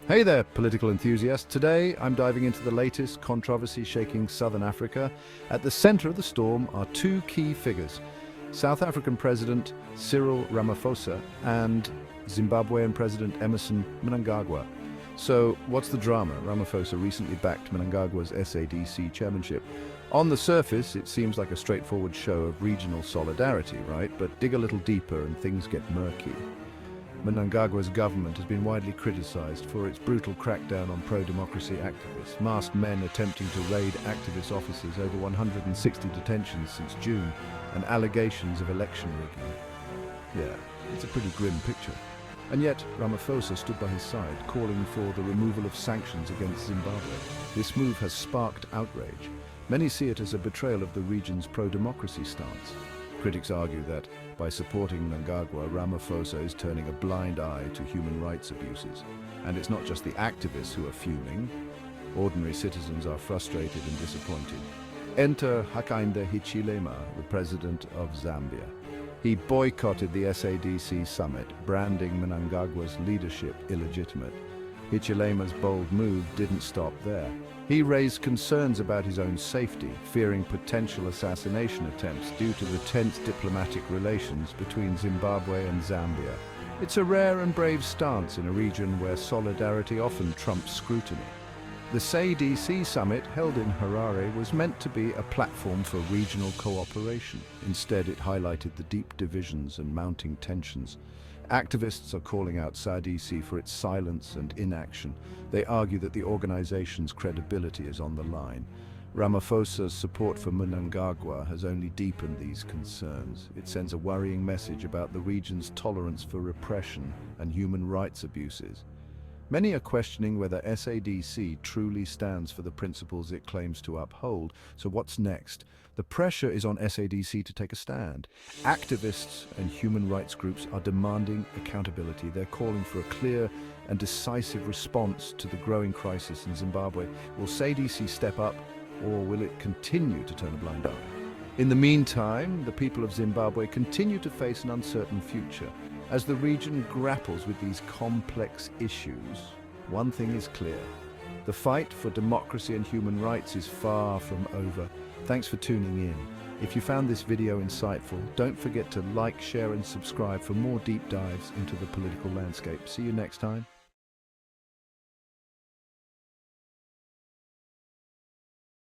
Hey there, political enthusiasts. Today, I'm diving into the latest controversy shaking Southern Africa. At the center of the storm are two key figures, South African President Cyril Ramaphosa and Zimbabwean President Emmerson Mnangagwa. So, what's the drama? Ramaphosa recently backed Mnangagwa's SADC Chairmanship. On the surface, it seems like a straightforward show of regional solidarity, right? But dig a little deeper and things get murky. Mnangagwa's government has been widely criticized for its brutal crackdown on pro-democracy activists, masked men attempting to raid activist offices, over 160 detentions since June, and allegations of election rigging. Yeah, it's a pretty grim picture. And yet, Ramaphosa stood by his side, calling for the removal of sanctions against Zimbabwe. This move has sparked outrage. Many see it as a betrayal of the region's pro-democracy stance. Critics argue that by supporting Mnangagwa, Ramaphosa is turning a blind eye to human rights abuses. And it's not just the activists who are fuming. Ordinary citizens are frustrated and disappointed. Enter Hakainde Hichilema, the president of Zambia. He boycotted the SADC summit, branding Mnangagwa's leadership illegitimate. Hichilema's bold move didn't stop there. He raised concerns about his own safety, fearing potential assassination attempts due to the tense diplomatic relations between Zimbabwe and Zambia. It's a rare and brave stance in a region where solidarity often trumps scrutiny. The SADC summit, held in Harare, was meant to be a platform for regional cooperation. Instead, it highlighted the deep divisions and mounting tensions. Activists are calling out SADC for its silence and inaction. They argue that the organization's credibility is on the line. Ramaphosa's support for Mnangagwa has only deepened these concerns. It sends a worrying message about the region's tolerance for repression and human rights abuses. Many are questioning whether SADC truly stands for the principles it claims to uphold. So what's next? The pressure is on SADC to take a stand. Activists and human rights groups are demanding accountability. They're calling for a clear and decisive response to the growing crisis in Zimbabwe. Will SADC step up, or will it continue to turn a blind eye? In the meantime, the people of Zimbabwe continue to face an uncertain future. As the region grapples with these complex issues, one thing is clear. The fight for democracy and human rights is far from over. Thanks for tuning in. If you found this video insightful, don't forget to like, share and subscribe for more deep dives into the political landscape. See you next time.